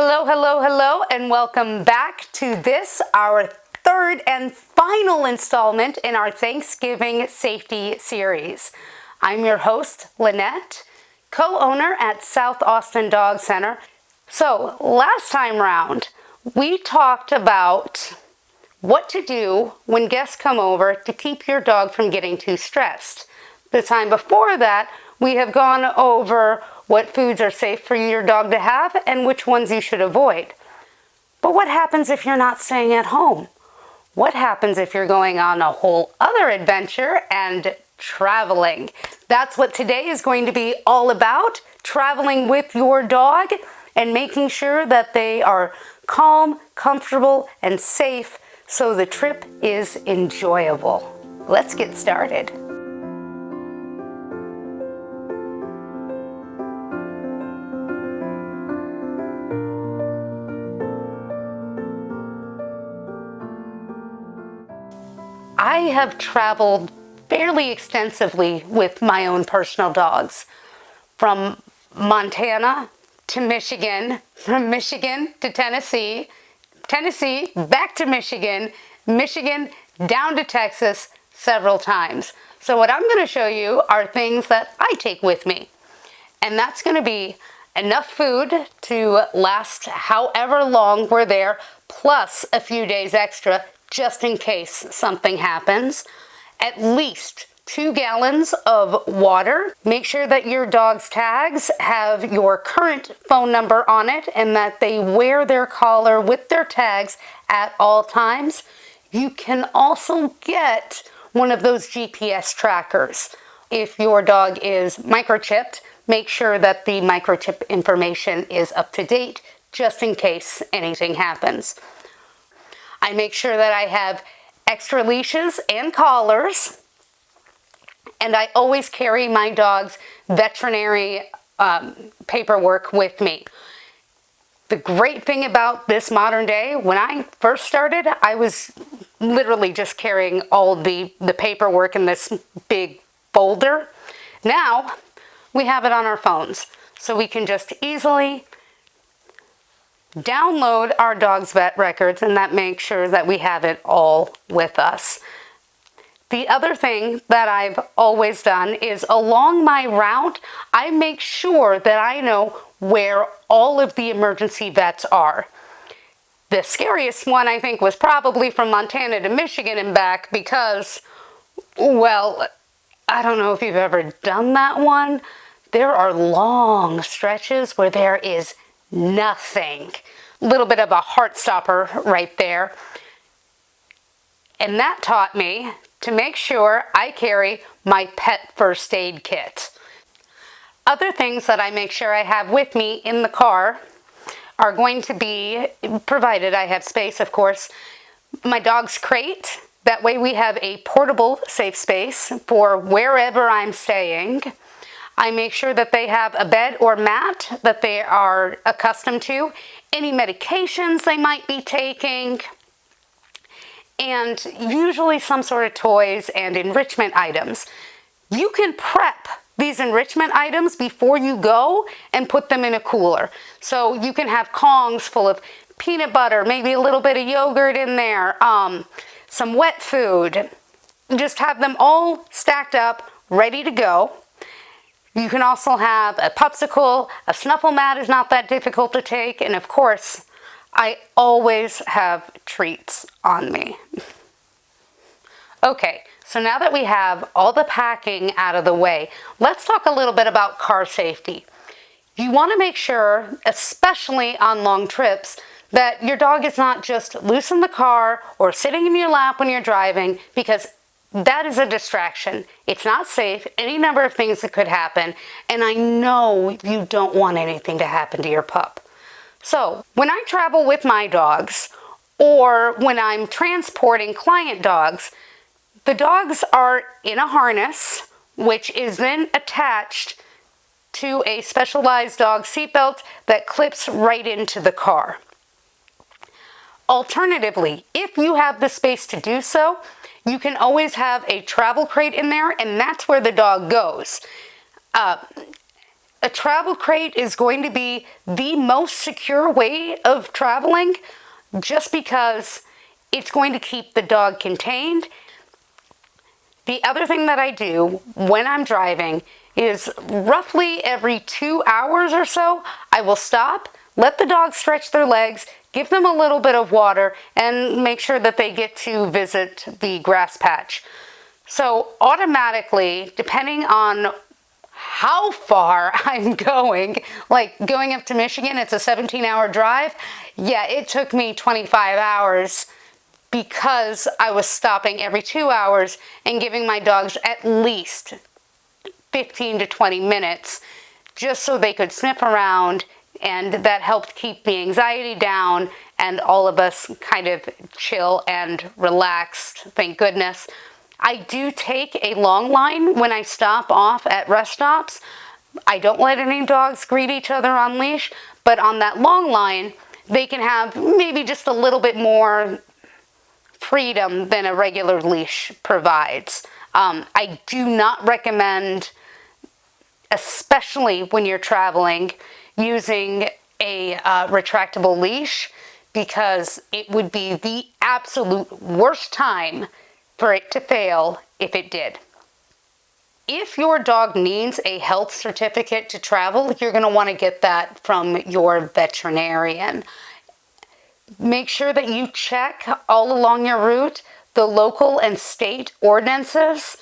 Hello, hello, hello, and welcome back to this, our third and final installment in our Thanksgiving Safety Series. I'm your host, Lynette, co-owner at South Austin Dog Center. So, last time round, we talked about what to do when guests come over to keep your dog from getting too stressed. The time before that, we have gone over what foods are safe for your dog to have and which ones you should avoid. But what happens if you're not staying at home? What happens if you're going on a whole other adventure and traveling? That's what today is going to be all about, traveling with your dog and making sure that they are calm, comfortable, and safe so the trip is enjoyable. Let's get started. I have traveled fairly extensively with my own personal dogs, from Montana to Michigan, from Michigan to Tennessee, Tennessee back to Michigan, Michigan down to Texas several times. So what I'm going to show you are things that I take with me. And that's going to be enough food to last however long we're there, plus a few days extra just in case something happens. At least 2 gallons of water. Make sure that your dog's tags have your current phone number on it and that they wear their collar with their tags at all times. You can also get one of those GPS trackers. If your dog is microchipped, make sure that the microchip information is up to date just in case anything happens. I make sure that I have extra leashes and collars, and I always carry my dog's veterinary paperwork with me. The great thing about this modern day, when I first started, I was literally just carrying all the paperwork in this big folder. Now, we have it on our phones, so we can just easily download our dog's vet records, and that makes sure that we have it all with us. The other thing that I've always done is along my route, I make sure that I know where all of the emergency vets are. The scariest one, I think, was probably from Montana to Michigan and back because, well, I don't know if you've ever done that one. There are long stretches where there is nothing. A little bit of a heart stopper right there. And that taught me to make sure I carry my pet first aid kit. Other things that I make sure I have with me in the car are going to be, provided I have space, of course, my dog's crate. That way we have a portable safe space for wherever I'm staying. I make sure that they have a bed or mat that they are accustomed to, any medications they might be taking, and usually some sort of toys and enrichment items. You can prep these enrichment items before you go and put them in a cooler. So you can have Kongs full of peanut butter, maybe a little bit of yogurt in there, some wet food. Just have them all stacked up, ready to go. You can also have a popsicle, a snuffle mat is not that difficult to take, and of course, I always have treats on me. Okay, so now that we have all the packing out of the way, let's talk a little bit about car safety. You want to make sure, especially on long trips, that your dog is not just loose in the car or sitting in your lap when you're driving, because that is a distraction. It's not safe. Any number of things that could happen. And I know you don't want anything to happen to your pup. So when I travel with my dogs or when I'm transporting client dogs, the dogs are in a harness, which is then attached to a specialized dog seatbelt that clips right into the car. Alternatively, if you have the space to do so, you can always have a travel crate in there, and that's where the dog goes. a travel crate is going to be the most secure way of traveling just because it's going to keep the dog contained. The other thing that I do when I'm driving is roughly every 2 hours or so, I will stop, let the dog stretch their legs, give them a little bit of water, and make sure that they get to visit the grass patch. So automatically, depending on how far I'm going, like going up to Michigan, it's a 17-hour drive. Yeah, it took me 25 hours because I was stopping every 2 hours and giving my dogs at least 15 to 20 minutes just so they could sniff around, and that helped keep the anxiety down and all of us kind of chill and relaxed, thank goodness. I do take a long line when I stop off at rest stops. I don't let any dogs greet each other on leash, but on that long line, they can have maybe just a little bit more freedom than a regular leash provides. I do not recommend, especially when you're traveling, using a retractable leash, because it would be the absolute worst time for it to fail if it did. If your dog needs a health certificate to travel, you're going to want to get that from your veterinarian. Make sure that you check all along your route the local and state ordinances.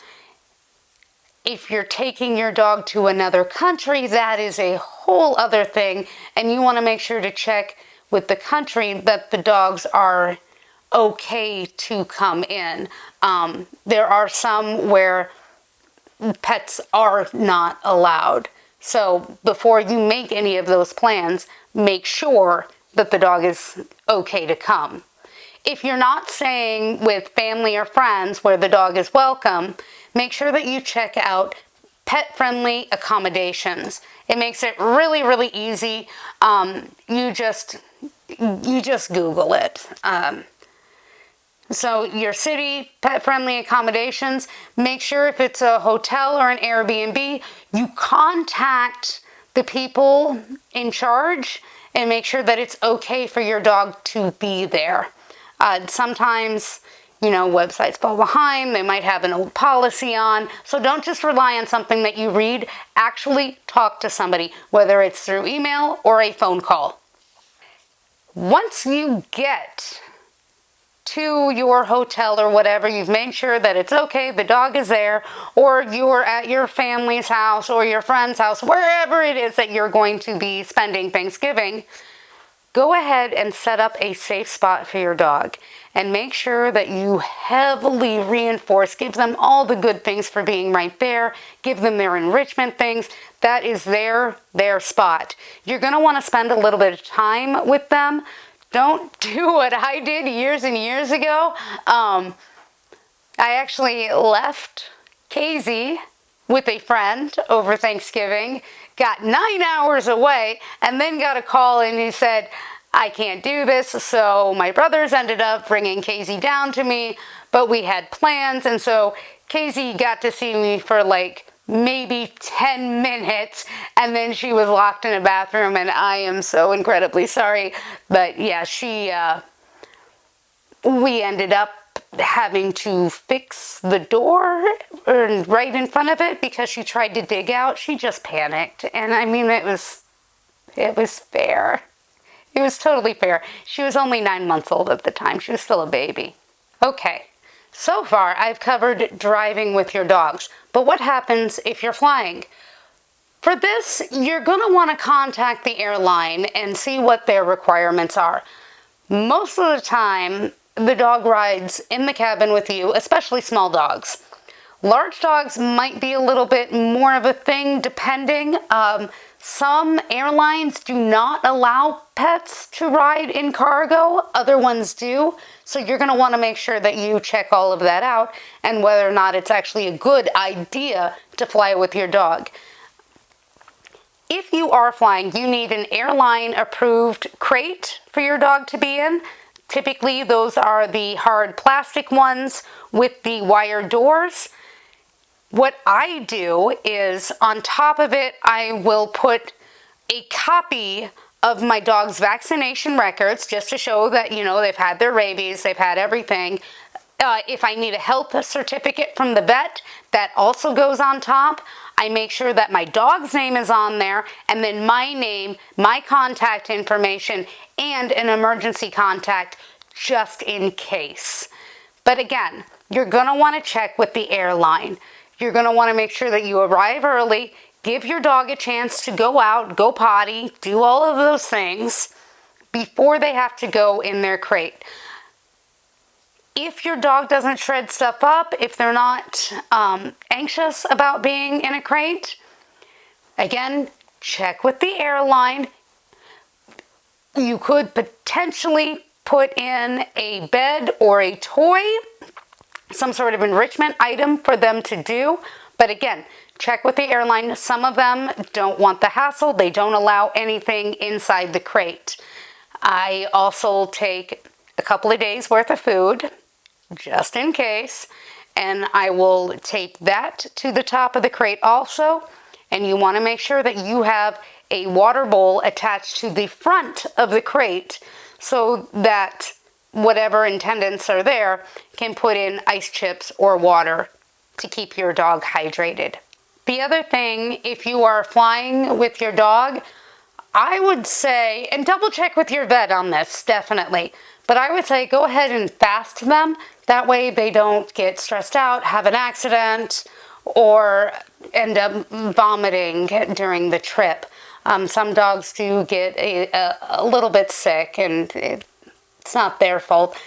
If you're taking your dog to another country, that is a whole other thing, and you want to make sure to check with the country that the dogs are okay to come in. There are some where pets are not allowed. So before you make any of those plans, make sure that the dog is okay to come. If you're not staying with family or friends where the dog is welcome, make sure that you check out pet-friendly accommodations. It makes it really, really easy. You just Google it. So your city pet-friendly accommodations, make sure if it's a hotel or an Airbnb, you contact the people in charge and make sure that it's okay for your dog to be there. Sometimes, websites fall behind, they might have an old policy on, so don't just rely on something that you read. Actually talk to somebody, whether it's through email or a phone call. Once you get to your hotel or whatever, you've made sure that it's okay, the dog is there, or you're at your family's house or your friend's house, wherever it is that you're going to be spending Thanksgiving, go ahead and set up a safe spot for your dog and make sure that you heavily reinforce, give them all the good things for being right there, give them their enrichment things. That is their spot. You're going to want to spend a little bit of time with them. Don't do what I did years and years ago. I actually left Casey with a friend over Thanksgiving, got 9 hours away, and then got a call and he said, I can't do this. So my brothers ended up bringing Casey down to me, but we had plans. And so Casey got to see me for like maybe 10 minutes, and then she was locked in a bathroom, and I am so incredibly sorry. But yeah, we ended up having to fix the door right in front of it because she tried to dig out. She just panicked, and I mean, it was fair. It was totally fair. She was only 9 months old at the time. She was still a baby. Okay. So far, I've covered driving with your dogs, but what happens if you're flying? For this, you're going to want to contact the airline and see what their requirements are. Most of the time, the dog rides in the cabin with you, especially small dogs. Large dogs might be a little bit more of a thing, depending. Some airlines do not allow pets to ride in cargo. Other ones do. So you're going to want to make sure that you check all of that out and whether or not it's actually a good idea to fly with your dog. If you are flying, you need an airline-approved crate for your dog to be in. Typically, those are the hard plastic ones with the wire doors. What I do is on top of it, I will put a copy of my dog's vaccination records just to show that, you know, they've had their rabies, they've had everything. If I need a health certificate from the vet, that also goes on top. I make sure that my dog's name is on there, and then my name, my contact information, and an emergency contact just in case. But again, you're gonna wanna check with the airline. You're gonna wanna make sure that you arrive early, give your dog a chance to go out, go potty, do all of those things before they have to go in their crate. If your dog doesn't shred stuff up, if they're not anxious about being in a crate, again, check with the airline. You could potentially put in a bed or a toy, some sort of enrichment item for them to do. But again, check with the airline. Some of them don't want the hassle. They don't allow anything inside the crate. I also take a couple of days worth of food, just in case, and I will tape that to the top of the crate also. And you want to make sure that you have a water bowl attached to the front of the crate so that whatever attendants are there can put in ice chips or water to keep your dog hydrated. The other thing, if you are flying with your dog, I would say, and double check with your vet on this, definitely, but I would say go ahead and fast them. That way they don't get stressed out, have an accident, or end up vomiting during the trip. Some dogs do get a little bit sick, and it's not their fault.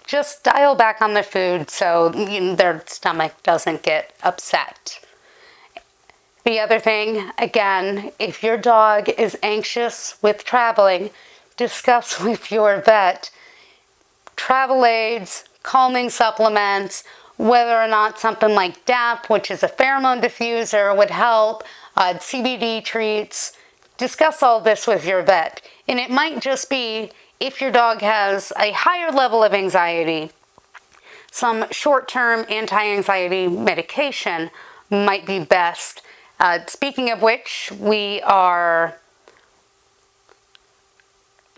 Just dial back on the food so their stomach doesn't get upset. The other thing, again, if your dog is anxious with traveling, discuss with your vet travel aids, calming supplements, whether or not something like DAP, which is a pheromone diffuser, would help, CBD treats. Discuss all this with your vet. And it might just be, if your dog has a higher level of anxiety, some short-term anti-anxiety medication might be best. Speaking of which, we are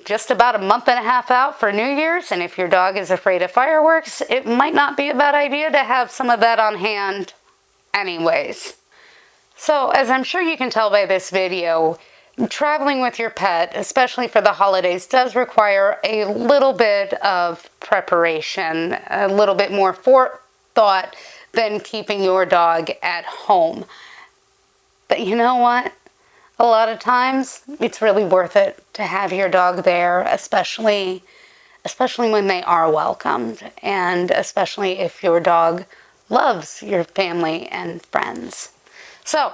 just about a month and a half out for New Year's, and if your dog is afraid of fireworks, it might not be a bad idea to have some of that on hand anyways. So, as I'm sure you can tell by this video, traveling with your pet, especially for the holidays, does require a little bit of preparation, a little bit more forethought than keeping your dog at home. But you know what? A lot of times, it's really worth it to have your dog there, especially when they are welcomed, and especially if your dog loves your family and friends. So,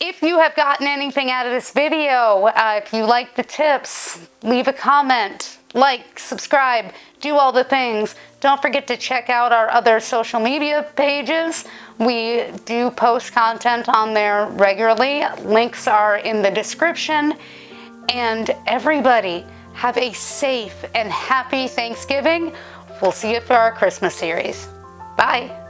if you have gotten anything out of this video, if you like the tips, leave a comment, like, subscribe, do all the things. Don't forget to check out our other social media pages. We do post content on there regularly. Links are in the description. And everybody, have a safe and happy Thanksgiving. We'll see you for our Christmas series. Bye.